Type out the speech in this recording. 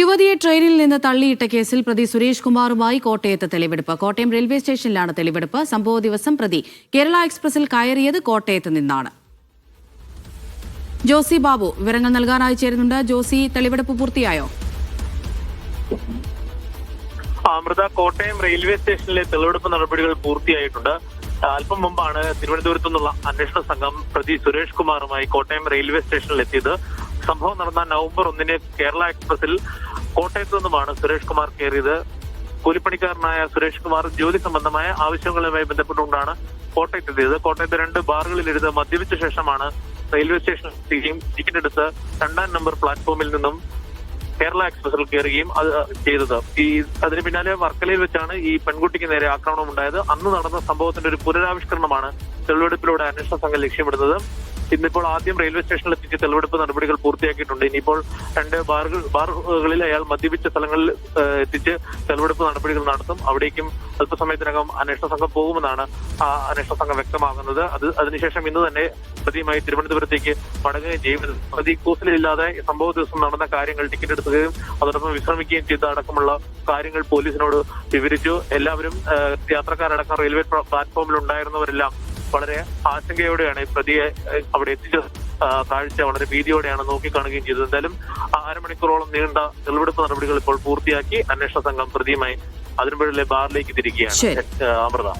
യുവതിയെ ട്രെയിനിൽ നിന്ന് തള്ളിയിട്ട കേസിൽ പ്രതി സുരേഷ് കുമാറുമായി കോട്ടയത്ത് തെളിവെടുപ്പ്. കോട്ടയം റെയിൽവേ സ്റ്റേഷനിലാണ് തെളിവെടുപ്പ്. സംഭവ ദിവസം പ്രതി കേരള എക്സ്പ്രസിൽ കയറിയത് കോട്ടയത്ത് നിന്നാണ്. ജോസി ബാബു വിവരങ്ങൾ നൽകാനായി ചേരുന്നുണ്ട്. ജോസി, തെളിവെടുപ്പ് പൂർത്തിയായോ? അമൃത, കോട്ടയം റെയിൽവേ സ്റ്റേഷനിലെ തെളിവെടുപ്പ് നടപടികൾ പൂർത്തിയായിട്ടുണ്ട്. അല്പം മുമ്പാണ് തിരുവനന്തപുരത്തു നിന്നുള്ള അന്വേഷണ സംഘം പ്രതി സുരേഷ് കുമാറുമായി കോട്ടയം റെയിൽവേ സ്റ്റേഷനിൽ എത്തിയത്. സംഭവം നടന്ന നവംബർ 1 കേരള എക്സ്പ്രസിൽ കോട്ടയത്ത് നിന്നുമാണ് സുരേഷ് കുമാർ കയറിയത്. കൂലിപ്പണിക്കാരനായ സുരേഷ് കുമാർ ജോലി സംബന്ധമായ ആവശ്യങ്ങളുമായി ബന്ധപ്പെട്ടുകൊണ്ടാണ് കോട്ടയത്തെത്തിയത്. കോട്ടയത്ത് 2 ബാറുകളിലിരുന്ന് മദ്യപിച്ച ശേഷമാണ് റെയിൽവേ സ്റ്റേഷനിൽ എത്തുകയും ടിക്കറ്റ് എടുത്ത് 2ാം നമ്പർ പ്ലാറ്റ്ഫോമിൽ നിന്നും കേരള എക്സ്പ്രസിൽ കയറുകയും അത് ചെയ്തത്. അതിന് പിന്നാലെ വർക്കലയിൽ വെച്ചാണ് ഈ പെൺകുട്ടിക്ക് നേരെ ആക്രമണം ഉണ്ടായത്. അന്ന് നടന്ന സംഭവത്തിന്റെ ഒരു പുനരാവിഷ്കരണമാണ് തെളിവെടുപ്പിലൂടെ അന്വേഷണ സംഘം ലക്ഷ്യമിടുന്നത്. ഇന്നിപ്പോൾ ആദ്യം റെയിൽവേ സ്റ്റേഷനിൽ എത്തിച്ച് തെളിവെടുപ്പ് നടപടികൾ പൂർത്തിയാക്കിയിട്ടുണ്ട്. ഇനിയിപ്പോൾ 2 ബാറുകളിൽ അയാൾ മദ്യപിച്ച സ്ഥലങ്ങളിൽ എത്തിച്ച് തെളിവെടുപ്പ് നടപടികൾ നടത്തും. അവിടേക്കും അല്പസമയത്തിനകം അന്വേഷണ സംഘം പോകുമെന്നാണ് അന്വേഷണ സംഘം വ്യക്തമാകുന്നത്. അതിനുശേഷം ഇന്ന് തന്നെ പ്രതിയുമായി തിരുവനന്തപുരത്തേക്ക് മടങ്ങുകയും ചെയ്യും. പ്രതി കൂസലില്ലാതെ സംഭവ ദിവസം നടന്ന കാര്യങ്ങൾ ടിക്കറ്റ് എടുക്കുകയും അതോടൊപ്പം വിശ്രമിക്കുകയും ചെയ്ത അടക്കമുള്ള കാര്യങ്ങൾ പോലീസിനോട് വിവരിച്ചു. എല്ലാവരും യാത്രക്കാരടക്കം റെയിൽവേ പ്ലാറ്റ്ഫോമിൽ ഉണ്ടായിരുന്നവരെല്ലാം വളരെ ആശങ്കയോടെയാണ് ഈ പ്രതിയെ അവിടെ എത്തിച്ച കാഴ്ച വളരെ ഭീതിയോടെയാണ് നോക്കിക്കാണുകയും ചെയ്തത്. എന്തായാലും 1/2 മണിക്കൂറോളം നീണ്ട തെളിവെടുപ്പ് നടപടികൾ ഇപ്പോൾ പൂർത്തിയാക്കി അന്വേഷണ സംഘം പ്രതിയുമായി അതിരമ്പുഴയിലെ ബാറിലേക്ക് തിരിക്കുകയാണ്. അമൃത.